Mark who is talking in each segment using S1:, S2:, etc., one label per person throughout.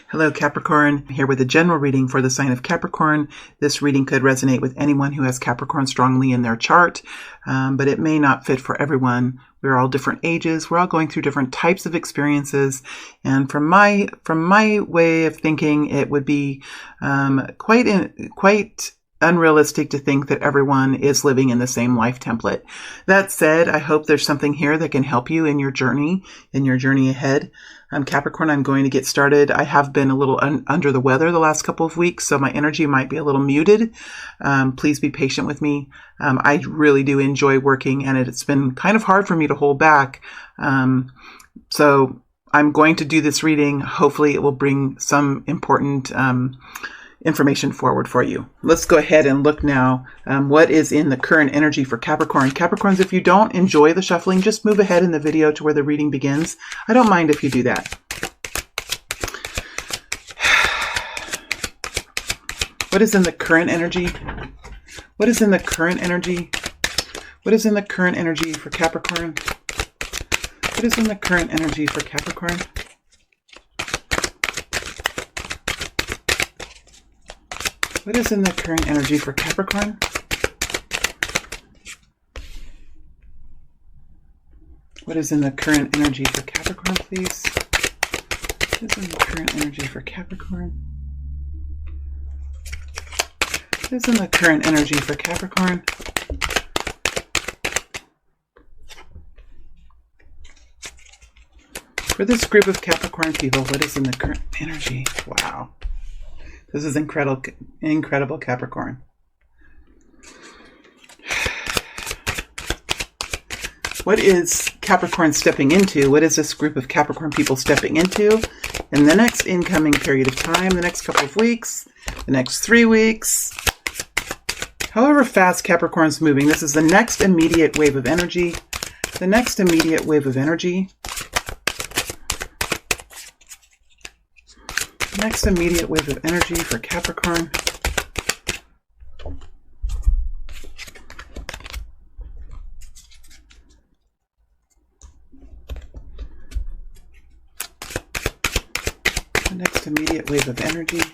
S1: Hello Capricorn, here with a general reading for the sign of Capricorn. This reading could resonate with anyone who has Capricorn strongly in their chart, but it may not fit for everyone. We're all different ages. We're all going through different types of experiences. And from my way of thinking, it would be quite unrealistic to think that everyone is living in the same life template. That said, I hope there's something here that can help you in your journey ahead. Capricorn, I'm going to get started. I have been a little under the weather the last couple of weeks, so my energy might be a little muted. Please be patient with me. I really do enjoy working, and it's been kind of hard for me to hold back. So I'm going to do this reading. Hopefully it will bring some important information forward for you. Let's go ahead and look now what is in the current energy for Capricorn. Capricorns, if you don't enjoy the shuffling, just move ahead in the video to where the reading begins. I don't mind if you do that. What is in the current energy? What is in the current energy? What is in the current energy for Capricorn? What is in the current energy for Capricorn? What is in the current energy for Capricorn? What is in the current energy for Capricorn, please? What is in the current energy for Capricorn? What is in the current energy for Capricorn? For this group of Capricorn people, what is in the current energy? Wow. This is incredible, Capricorn. What is Capricorn stepping into? What is this group of Capricorn people stepping into in the next incoming period of time, the next couple of weeks, the next 3 weeks? However fast Capricorn's moving, this is the next immediate wave of energy. The next immediate wave of energy. Next immediate wave of energy for Capricorn. The next immediate wave of energy. There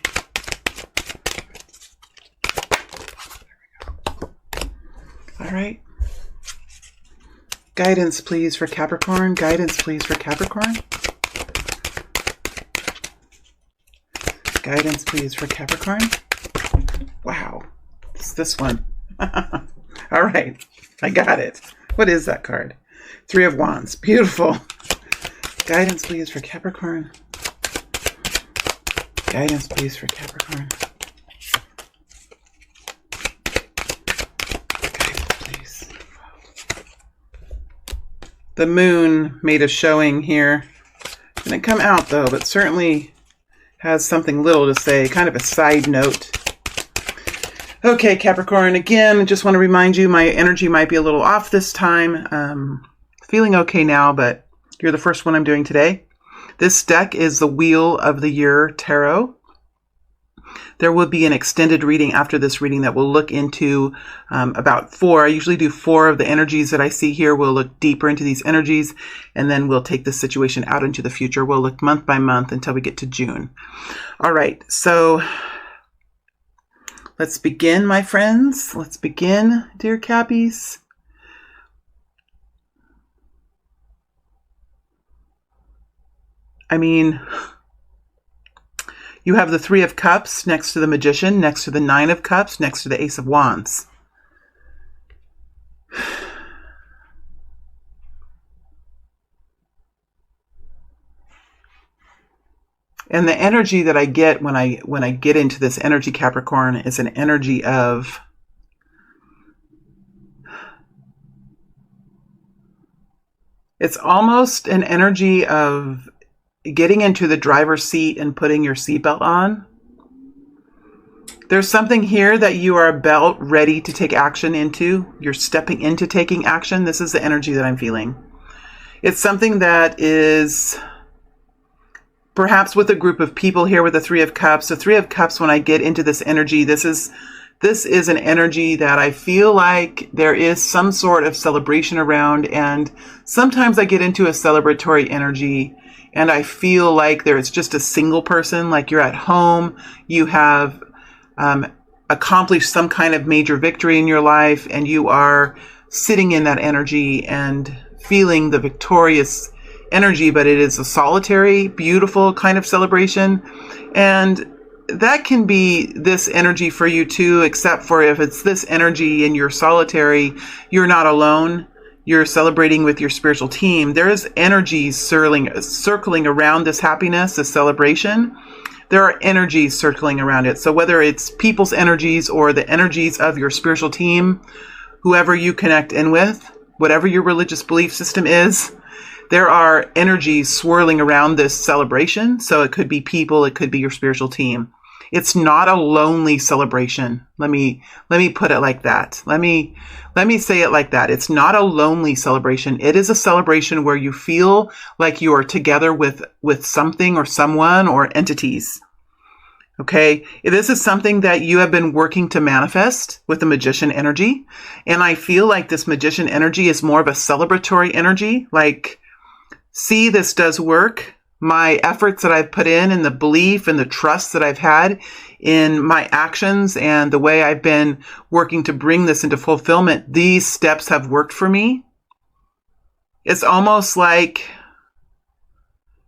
S1: we go. All right. Guidance, please, for Capricorn. Guidance, please, for Capricorn. Guidance, please, for Capricorn. Wow. It's this one. All right. I got it. What is that card? 3 of Wands. Beautiful. Guidance, please, for Capricorn. Guidance, please, for Capricorn. Guidance, please. The moon made a showing here. Didn't come out, though, but certainly has something little to say, kind of a side note. Okay, Capricorn, again, just want to remind you my energy might be a little off this time. Feeling okay now, but you're the first one I'm doing today. This deck is the Wheel of the Year Tarot. There will be an extended reading after this reading that will look into about 4. I usually do 4 of the energies that I see here. We'll look deeper into these energies, and then we'll take this situation out into the future. We'll look month by month until we get to June. All right, so let's begin, my friends. Let's begin, dear Cappies. I mean, you have the 3 of Cups next to the Magician, next to the 9 of Cups, next to the Ace of Wands. And the energy that I get when I get into this energy, Capricorn, is an energy of it's almost an energy of getting into the driver's seat and putting your seatbelt on. There's something here that you are about ready to take action into. You're stepping into taking action. This is the energy that I'm feeling. It's something that is perhaps with a group of people here with the 3 of Cups. The 3 of Cups, when I get into this energy, this is an energy that I feel like there is some sort of celebration around, and sometimes I get into a celebratory energy and I feel like there's just a single person, like you're at home, you have accomplished some kind of major victory in your life, and you are sitting in that energy and feeling the victorious energy, but it is a solitary, beautiful kind of celebration. And that can be this energy for you too, except for if it's this energy and you're solitary, you're not alone. You're celebrating with your spiritual team. There is energies circling around this happiness, this celebration. There are energies circling around it. So whether it's people's energies or the energies of your spiritual team, whoever you connect in with, whatever your religious belief system is, there are energies swirling around this celebration. So it could be people, it could be your spiritual team. It's not a lonely celebration. Let me put it like that. Let me say it like that. It's not a lonely celebration. It is a celebration where you feel like you are together with something or someone or entities. Okay. This is something that you have been working to manifest with the magician energy. And I feel like this magician energy is more of a celebratory energy. Like, see, this does work. My efforts that I've put in and the belief and the trust that I've had in my actions and the way I've been working to bring this into fulfillment, these steps have worked for me. It's almost like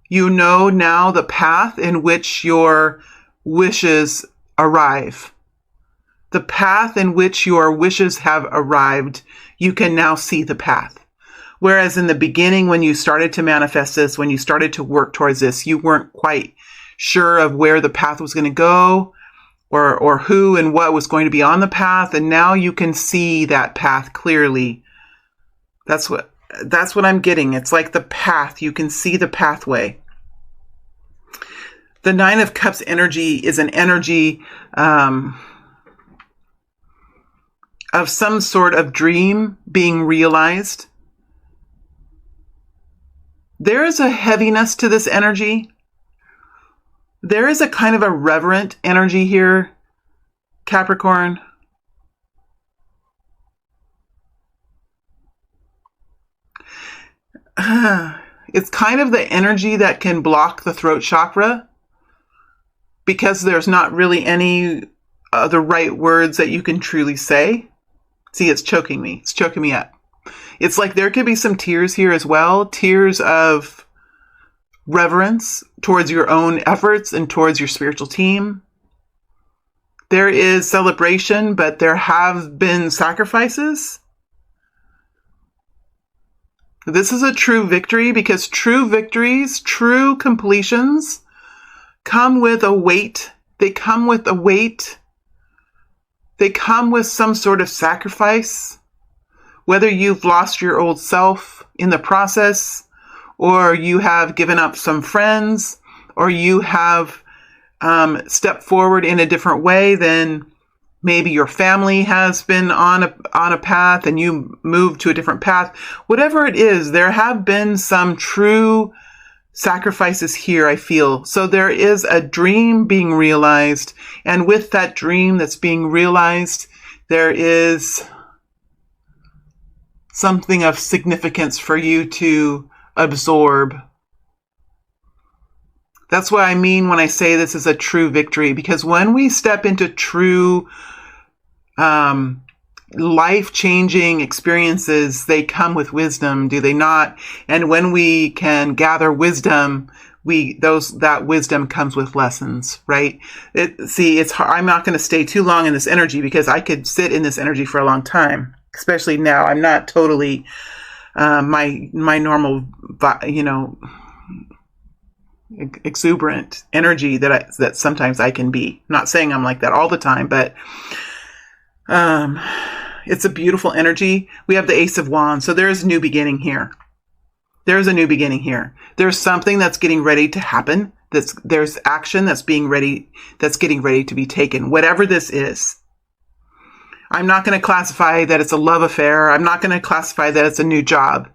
S1: you know now the path in which your wishes arrive. The path in which your wishes have arrived, you can now see the path. Whereas in the beginning, when you started to manifest this, when you started to work towards this, you weren't quite sure of where the path was going to go or who and what was going to be on the path. And now you can see that path clearly. That's what I'm getting. It's like the path. You can see the pathway. The Nine of Cups energy is an energy of some sort of dream being realized. There is a heaviness to this energy. There is a kind of a reverent energy here, Capricorn. It's kind of the energy that can block the throat chakra because there's not really any the right words that you can truly say. See, it's choking me. It's choking me up. It's like there could be some tears here as well. Tears of reverence towards your own efforts and towards your spiritual team. There is celebration, but there have been sacrifices. This is a true victory because true victories, true completions come with a weight. They come with a weight. They come with some sort of sacrifice. Whether you've lost your old self in the process, or you have given up some friends, or you have stepped forward in a different way than maybe your family has been on a path and you moved to a different path. Whatever it is, there have been some true sacrifices here, I feel. So there is a dream being realized. And with that dream that's being realized, there is something of significance for you to absorb. That's what I mean when I say this is a true victory, because when we step into true life-changing experiences, they come with wisdom, do they not? And when we can gather wisdom, that wisdom comes with lessons, right? It's hard. I'm not going to stay too long in this energy because I could sit in this energy for a long time. Especially now, I'm not totally my normal, exuberant energy that sometimes I can be. I'm not saying I'm like that all the time, but it's a beautiful energy. We have the Ace of Wands, so there is a new beginning here. There's a new beginning here. There's something that's getting ready to happen. There's action that's getting ready to be taken. Whatever this is. I'm not going to classify that it's a love affair. I'm not going to classify that it's a new job,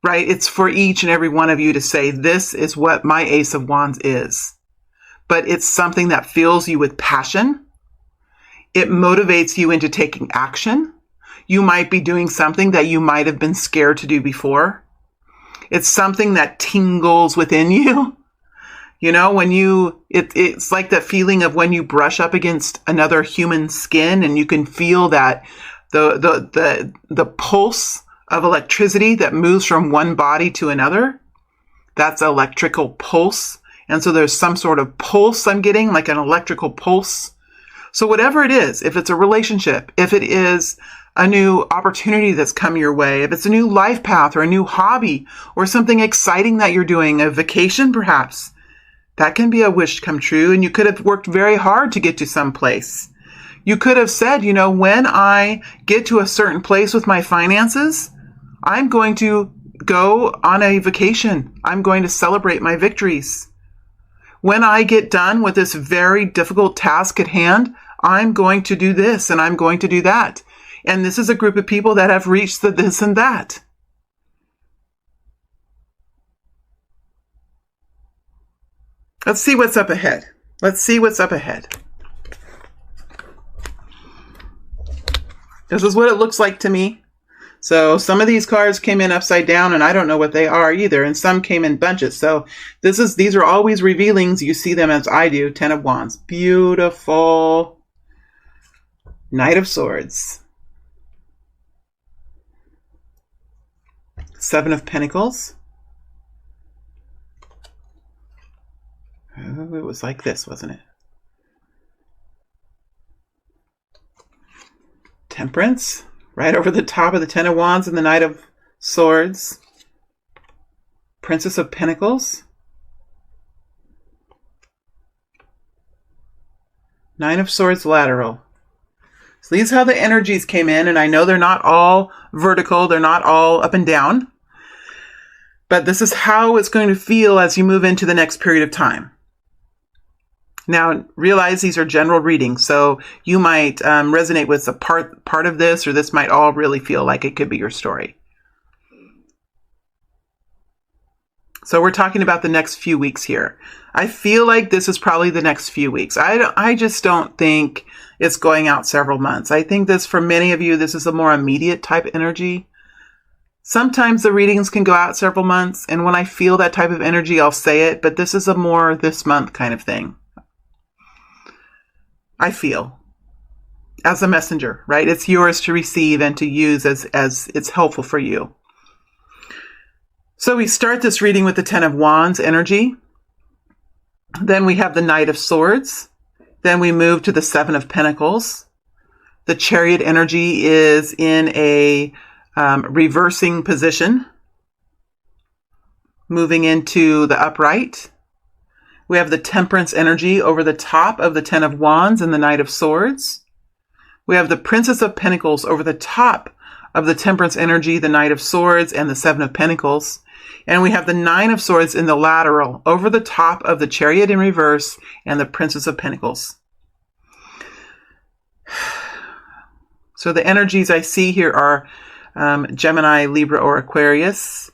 S1: right? It's for each and every one of you to say, this is what my Ace of Wands is. But it's something that fills you with passion. It motivates you into taking action. You might be doing something that you might have been scared to do before. It's something that tingles within you. You know, when it's like that feeling of when you brush up against another human skin and you can feel that the pulse of electricity that moves from one body to another. That's electrical pulse. And so there's some sort of pulse I'm getting, like an electrical pulse. So whatever it is, if it's a relationship, if it is a new opportunity that's come your way, if it's a new life path or a new hobby or something exciting that you're doing, a vacation perhaps, that can be a wish come true. And you could have worked very hard to get to some place. You could have said, you know, when I get to a certain place with my finances, I'm going to go on a vacation. I'm going to celebrate my victories. When I get done with this very difficult task at hand, I'm going to do this and I'm going to do that. And this is a group of people that have reached the this and that. Let's see what's up ahead. Let's see what's up ahead. This is what it looks like to me. So some of these cards came in upside down and I don't know what they are either. And some came in bunches. So these are always revealings. You see them as I do. 10 of Wands. Beautiful. Knight of Swords. 7 of Pentacles. Oh, it was like this, wasn't it? Temperance, right over the top of the 10 of Wands and the Knight of Swords. Princess of Pentacles. 9 of Swords lateral. So these are how the energies came in, and I know they're not all vertical, they're not all up and down, but this is how it's going to feel as you move into the next period of time. Now, realize these are general readings, so you might resonate with a part of this, or this might all really feel like it could be your story. So we're talking about the next few weeks here. I feel like this is probably the next few weeks. I just don't think it's going out several months. I think this, for many of you, this is a more immediate type energy. Sometimes the readings can go out several months, and when I feel that type of energy, I'll say it, but this is a more this month kind of thing. I feel, as a messenger, right? It's yours to receive and to use as it's helpful for you. So we start this reading with the 10 of Wands energy. Then we have the Knight of Swords. Then we move to the 7 of Pentacles. The Chariot energy is in a reversing position, moving into the upright. We have the Temperance energy over the top of the 10 of Wands and the Knight of Swords. We have the Princess of Pentacles over the top of the Temperance energy, the Knight of Swords, and the 7 of Pentacles. And we have the 9 of Swords in the lateral over the top of the Chariot in reverse and the Princess of Pentacles. So the energies I see here are Gemini, Libra, or Aquarius,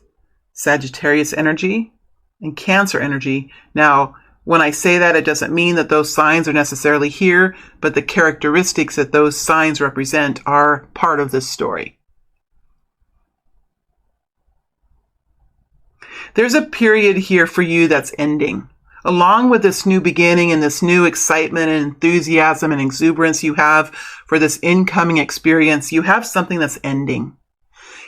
S1: Sagittarius energy, and Cancer energy. Now, when I say that, it doesn't mean that those signs are necessarily here, but the characteristics that those signs represent are part of this story. There's a period here for you that's ending. Along with this new beginning and this new excitement and enthusiasm and exuberance you have for this incoming experience, you have something that's ending.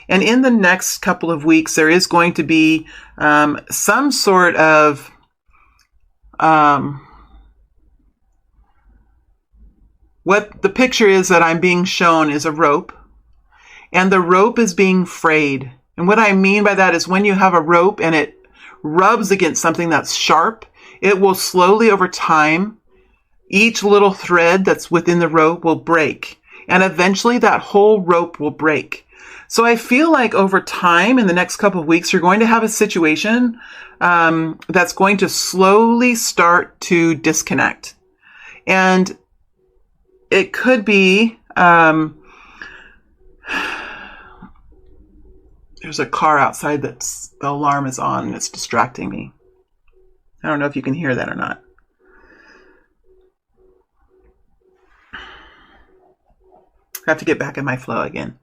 S1: And in the next couple of weeks, there is going to be some sort of what the picture is that I'm being shown is a rope, and the rope is being frayed. And what I mean by that is when you have a rope and it rubs against something that's sharp, it will slowly over time, each little thread that's within the rope will break. And eventually that whole rope will break. So I feel like over time, in the next couple of weeks, you're going to have a situation that's going to slowly start to disconnect. And it could be, there's a car outside that's, the alarm is on and it's distracting me. I don't know if you can hear that or not. I have to get back in my flow again.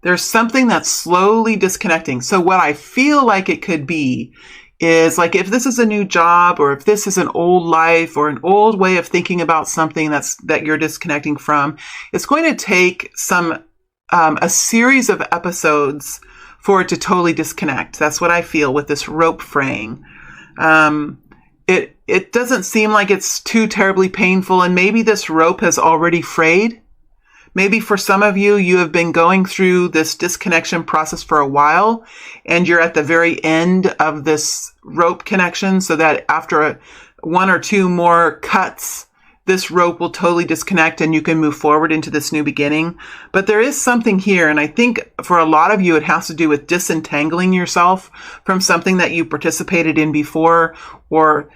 S1: There's something that's slowly disconnecting. So what I feel like it could be is like if this is a new job, or if this is an old life or an old way of thinking about something that you're disconnecting from, it's going to take a series of episodes for it to totally disconnect. That's what I feel with this rope fraying. It doesn't seem like it's too terribly painful, and maybe this rope has already frayed. Maybe for some of you, you have been going through this disconnection process for a while, and you're at the very end of this rope connection, so that after one or two more cuts, this rope will totally disconnect and you can move forward into this new beginning. But there is something here, and I think for a lot of you, it has to do with disentangling yourself from something that you participated in before, or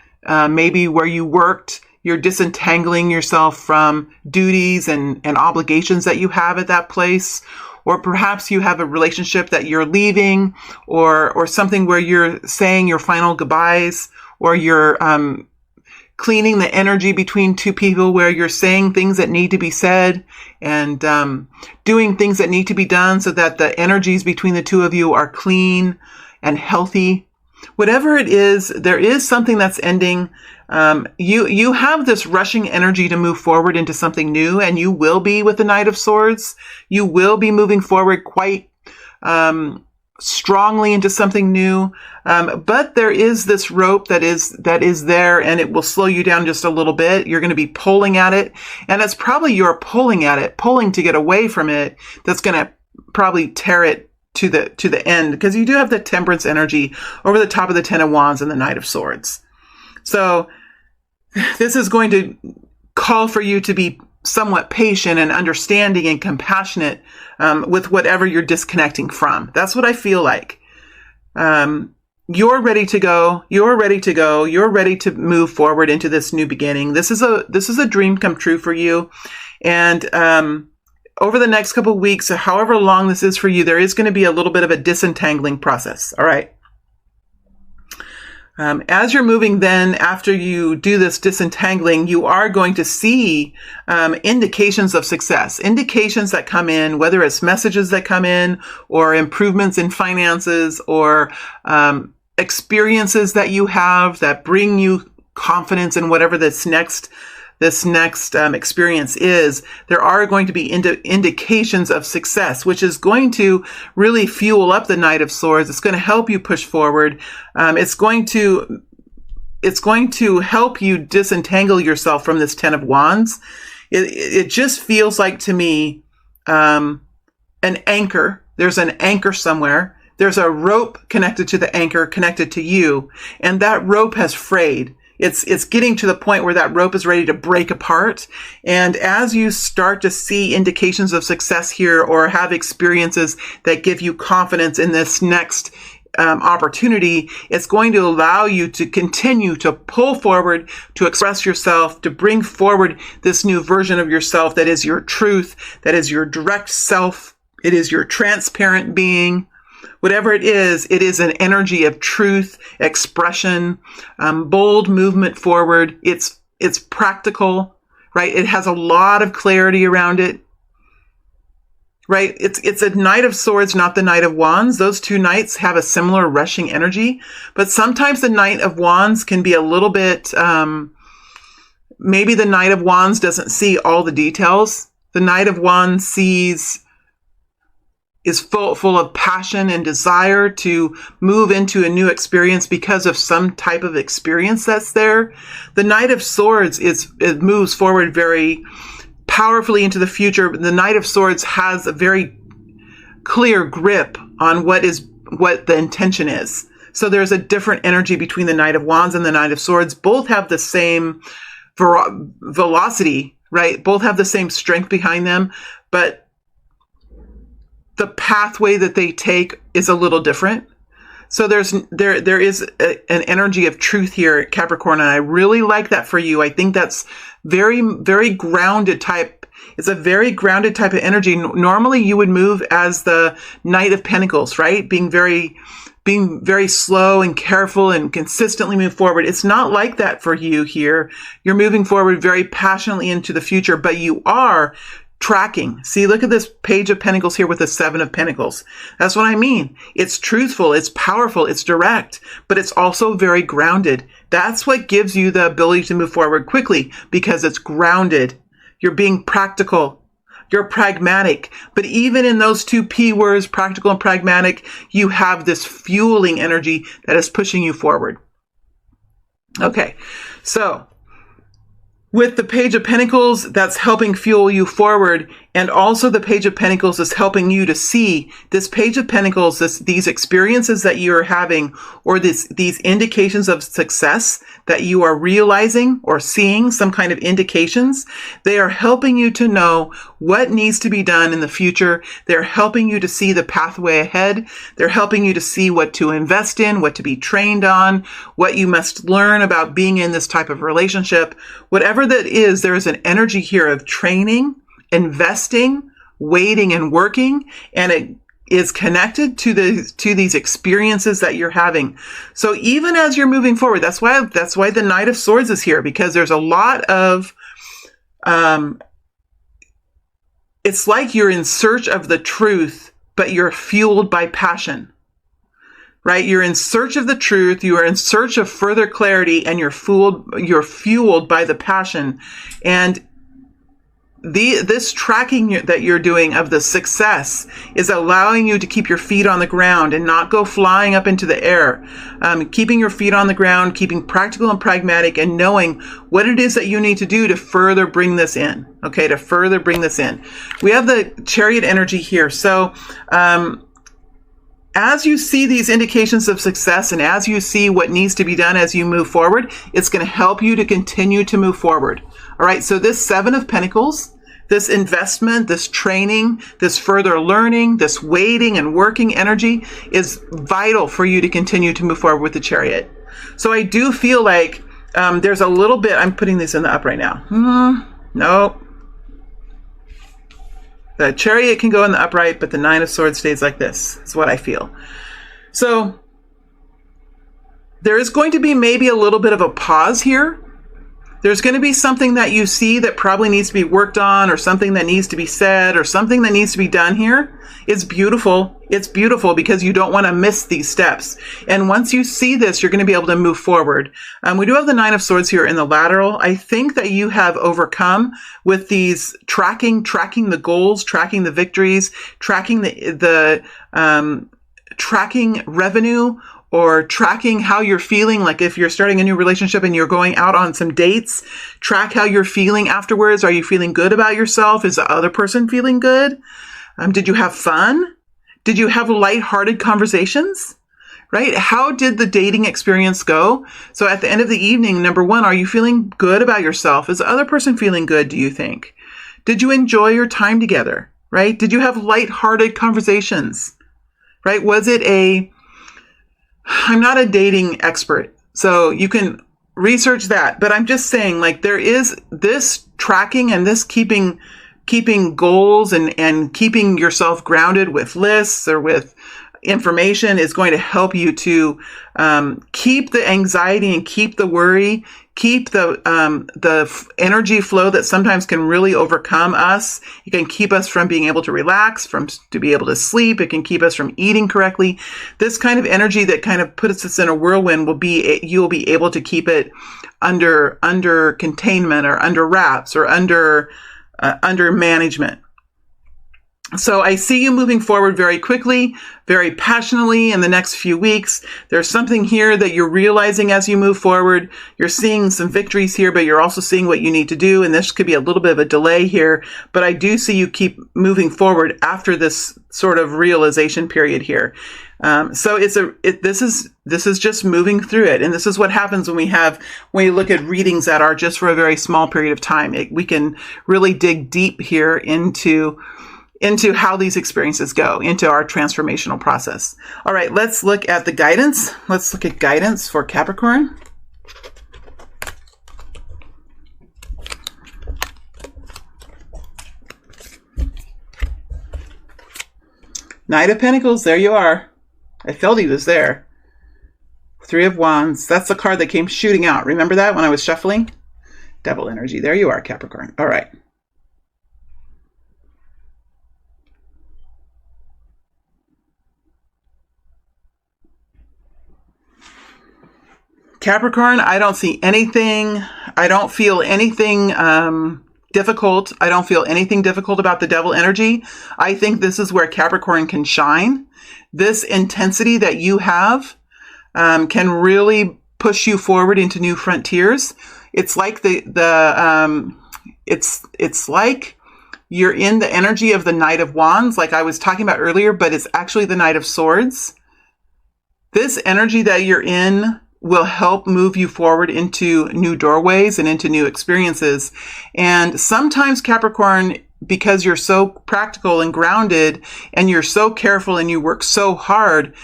S1: maybe where you worked. You're disentangling yourself from duties and obligations that you have at that place. Or perhaps you have a relationship that you're leaving, or something where you're saying your final goodbyes, or you're cleaning the energy between two people, where you're saying things that need to be said and doing things that need to be done so that the energies between the two of you are clean and healthy. Whatever it is, there is something that's ending. You have this rushing energy to move forward into something new, and you will be with the Knight of Swords. You will be moving forward quite strongly into something new. But there is this rope that is there, and it will slow you down just a little bit. You're going to be pulling at it, and it's probably you're pulling at it, pulling to get away from it. That's going to probably tear it to the end, because you do have the Temperance energy over the top of the Ten of Wands and the Knight of Swords. So this is going to call for you to be somewhat patient and understanding and compassionate with whatever you're disconnecting from. That's what I feel like. You're ready to go. You're ready to go. You're ready to move forward into this new beginning. This is a dream come true for you. And over the next couple of weeks, however long this is for you, there is going to be a little bit of a disentangling process. All right. As you're moving then, after you do this disentangling, you are going to see indications of success, indications that come in, whether it's messages that come in, or improvements in finances, or experiences that you have that bring you confidence in whatever this next experience is. There are going to be indications of success, which is going to really fuel up the Knight of Swords. It's going to help you push forward. It's going to help you disentangle yourself from this Ten of Wands. It just feels like to me an anchor. There's an anchor somewhere. There's a rope connected to the anchor, connected to you, and that rope has frayed. It's getting to the point where that rope is ready to break apart. And as you start to see indications of success here, or have experiences that give you confidence in this next opportunity, it's going to allow you to continue to pull forward, to express yourself, to bring forward this new version of yourself that is your truth, that is your direct self. It is your transparent being. Whatever it is an energy of truth, expression, bold movement forward. It's practical, right? It has a lot of clarity around it, right? It's a Knight of Swords, not the Knight of Wands. Those two knights have a similar rushing energy, but sometimes the Knight of Wands can be a little bit, maybe the Knight of Wands doesn't see all the details. The Knight of Wands is full of passion and desire to move into a new experience because of some type of experience that's there. The Knight of Swords it moves forward very powerfully into the future. The Knight of Swords has a very clear grip on what the intention is. So there's a different energy between the Knight of Wands and the Knight of Swords. Both have the same velocity, right? Both have the same strength behind them, but the pathway that they take is a little different. So there is an energy of truth here, Capricorn, and I really like that for you. I think that's very, very grounded type. It's a very grounded type of energy. Normally you would move as the Knight of Pentacles, right? Being very slow and careful and consistently move forward. It's not like that for you here. You're moving forward very passionately into the future, but you are tracking. See, look at this Page of Pentacles here with the Seven of Pentacles. That's what I mean. It's truthful, it's powerful, it's direct, but it's also very grounded. That's what gives you the ability to move forward quickly, because it's grounded. You're being practical. You're pragmatic. But even in those two P words, practical and pragmatic, you have this fueling energy that is pushing you forward. Okay, so with the Page of Pentacles, that's helping fuel you forward. And also the Page of Pentacles is helping you to see this Page of Pentacles, these experiences that you are having, or these indications of success that you are realizing or seeing, some kind of indications. They are helping you to know what needs to be done in the future. They're helping you to see the pathway ahead. They're helping you to see what to invest in, what to be trained on, what you must learn about being in this type of relationship. Whatever that is, there is an energy here of training, investing, waiting, and working, and it is connected to these experiences that you're having. So even as you're moving forward, that's why the Knight of Swords is here, because there's a lot of it's like you're in search of the truth, but you're fueled by passion. Right? You're in search of the truth, you are in search of further clarity, and you're fueled by the passion. And this tracking that you're doing of the success is allowing you to keep your feet on the ground and not go flying up into the air. Keeping your feet on the ground, keeping practical and pragmatic, and knowing what it is that you need to do to further bring this in. Okay, to further bring this in. We have the Chariot energy here. So, as you see these indications of success, and as you see what needs to be done as you move forward, it's going to help you to continue to move forward. All right, so this Seven of Pentacles, this investment, this training, this further learning, this waiting and working energy is vital for you to continue to move forward with the Chariot. So I do feel like there's a little bit, I'm putting this in the up right now. Nope. The Chariot can go in the upright, but the Nine of Swords stays like this. That's what I feel. So there is going to be maybe a little bit of a pause here. There's going to be something that you see that probably needs to be worked on, or something that needs to be said, or something that needs to be done here. It's beautiful. It's beautiful because you don't want to miss these steps. And once you see this, you're going to be able to move forward. We do have the Nine of Swords here in the lateral. I think that you have overcome with these tracking the goals, tracking the victories, tracking the tracking revenue, or tracking how you're feeling. Like if you're starting a new relationship and you're going out on some dates, track how you're feeling afterwards. Are you feeling good about yourself? Is the other person feeling good? Did you have fun? Did you have lighthearted conversations? Right? How did the dating experience go? So at the end of the evening, number one, are you feeling good about yourself? Is the other person feeling good, do you think? Did you enjoy your time together? Right? Did you have lighthearted conversations? Right? Was it I'm not a dating expert, so you can research that, but I'm just saying, like, there is this tracking and this keeping goals and keeping yourself grounded with lists or with information is going to help you to keep the anxiety and keep the worry, keep the energy flow that sometimes can really overcome us. It can keep us from being able to relax, to be able to sleep. It can keep us from eating correctly. This kind of energy that kind of puts us in a whirlwind you'll be able to keep it under containment, or under wraps, or under management. So I see you moving forward very quickly, very passionately in the next few weeks. There's something here that you're realizing as you move forward. You're seeing some victories here, but you're also seeing what you need to do. And this could be a little bit of a delay here, but I do see you keep moving forward after this sort of realization period here. So this is just moving through it. And this is what happens when we look at readings that are just for a very small period of time. We can really dig deep here into how these experiences go, into our transformational process. All right, let's look at the guidance. Let's look at guidance for Capricorn. Knight of Pentacles, there you are. I felt he was there. Three of Wands, that's the card that came shooting out. Remember that when I was shuffling? Devil energy, there you are, Capricorn. All right. Capricorn, I don't see anything. I don't feel anything difficult. I don't feel anything difficult about the devil energy. I think this is where Capricorn can shine. This intensity that you have can really push you forward into new frontiers. It's like it's like you're in the energy of the Knight of Wands, like I was talking about earlier, but it's actually the Knight of Swords. This energy that you're in will help move you forward into new doorways and into new experiences. And sometimes Capricorn, because you're so practical and grounded and you're so careful and you work so hard,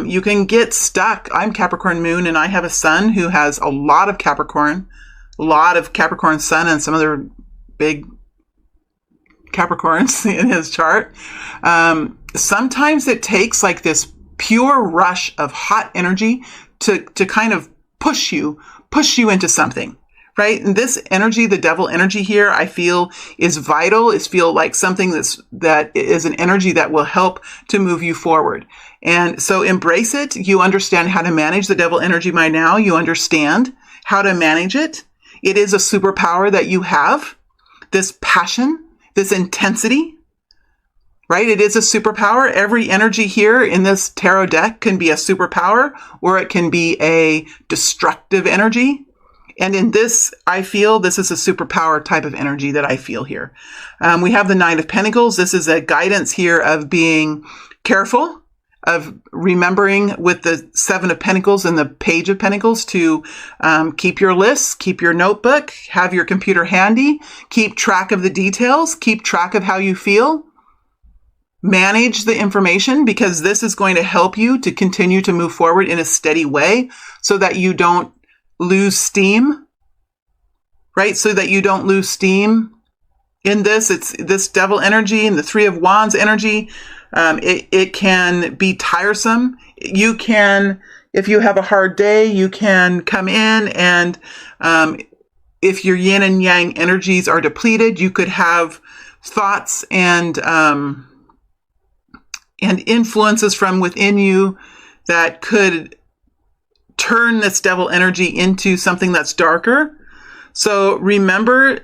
S1: you can get stuck. I'm Capricorn Moon and I have a son who has a lot of Capricorn sun and some other big Capricorns in his chart. Sometimes it takes like this pure rush of hot energy to kind of push you into something, right? And this energy, the devil energy here, I feel is vital. Is feel like something that is an energy that will help to move you forward. And so embrace it. You understand how to manage the devil energy by now. You understand how to manage it. It is a superpower that you have. This passion, this intensity, right? It is a superpower. Every energy here in this tarot deck can be a superpower, or it can be a destructive energy. And in this, I feel this is a superpower type of energy that I feel here. We have the Nine of Pentacles. This is a guidance here of being careful, of remembering with the Seven of Pentacles and the Page of Pentacles to keep your lists, keep your notebook, have your computer handy, keep track of the details, keep track of how you feel. Manage the information, because this is going to help you to continue to move forward in a steady way so that you don't lose steam, right? So that you don't lose steam in this. It's this devil energy and the Three of Wands energy. It can be tiresome. You can, if you have a hard day, you can come in and if your yin and yang energies are depleted, you could have thoughts and influences from within you that could turn this devil energy into something that's darker. So remember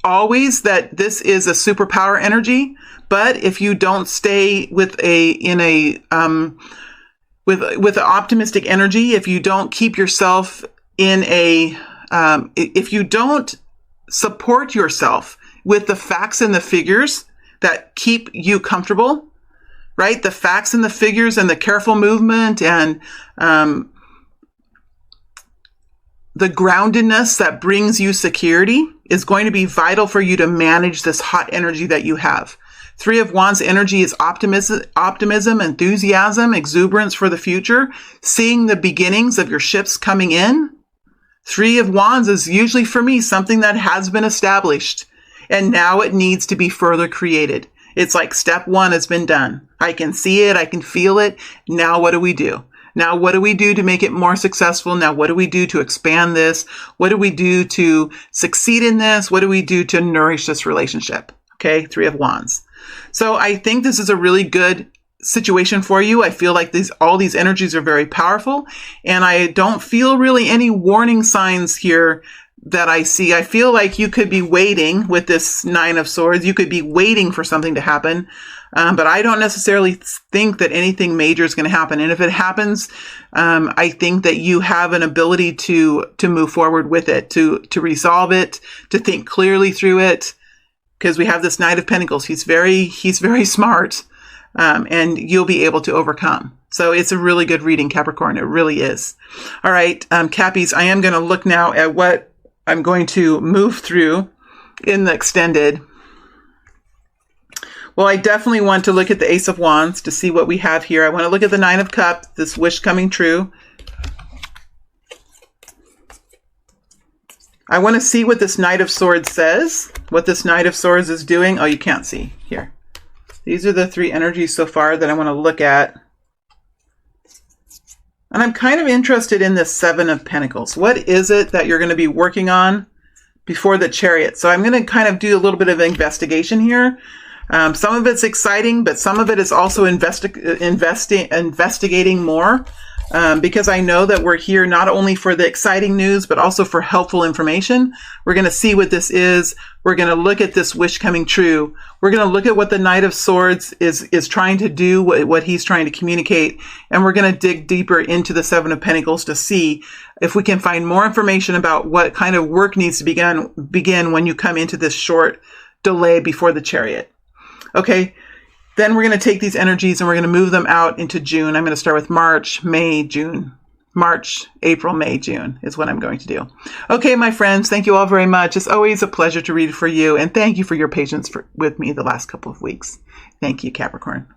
S1: always that this is a superpower energy, but if you don't stay with an optimistic energy, if you don't keep yourself in if you don't support yourself with the facts and the figures that keep you comfortable, right? The facts and the figures and the careful movement and the groundedness that brings you security is going to be vital for you to manage this hot energy that you have. Three of Wands energy is optimism, enthusiasm, exuberance for the future, seeing the beginnings of your ships coming in. Three of Wands is usually for me something that has been established and now it needs to be further created. It's like step one has been done. I can see it. I can feel it. Now what do we do? Now what do we do to make it more successful? Now what do we do to expand this? What do we do to succeed in this? What do we do to nourish this relationship? Okay, Three of Wands. So I think this is a really good situation for you. I feel like all these energies are very powerful, and I don't feel really any warning signs here that I see. I feel like you could be waiting with this Nine of Swords. You could be waiting for something to happen. But I don't necessarily think that anything major is going to happen. And if it happens, I think that you have an ability to move forward with it, to resolve it, to think clearly through it. Because we have this Knight of Pentacles. He's very smart. And you'll be able to overcome. So it's a really good reading, Capricorn. It really is. All right, Cappies, I am going to look now at what I'm going to move through in the extended. Well, I definitely want to look at the Ace of Wands to see what we have here. I want to look at the Nine of Cups, this wish coming true. I want to see what this Knight of Swords says, what this Knight of Swords is doing. Oh, you can't see here. These are the three energies so far that I want to look at. And I'm kind of interested in this Seven of Pentacles. What is it that you're going to be working on before the Chariot? So I'm going to kind of do a little bit of investigation here. Some of it's exciting, but some of it is also investigating more. because I know that we're here not only for the exciting news, but also for helpful information. We're going to see what this is. We're going to look at this wish coming true. We're going to look at what the Knight of Swords is trying to do, what he's trying to communicate. And we're going to dig deeper into the Seven of Pentacles to see if we can find more information about what kind of work needs to begin when you come into this short delay before the Chariot. Okay. Then we're going to take these energies and we're going to move them out into June. I'm going to start with March, May, June. March, April, May, June is what I'm going to do. Okay, my friends, thank you all very much. It's always a pleasure to read for you. And thank you for your patience with me the last couple of weeks. Thank you, Capricorn.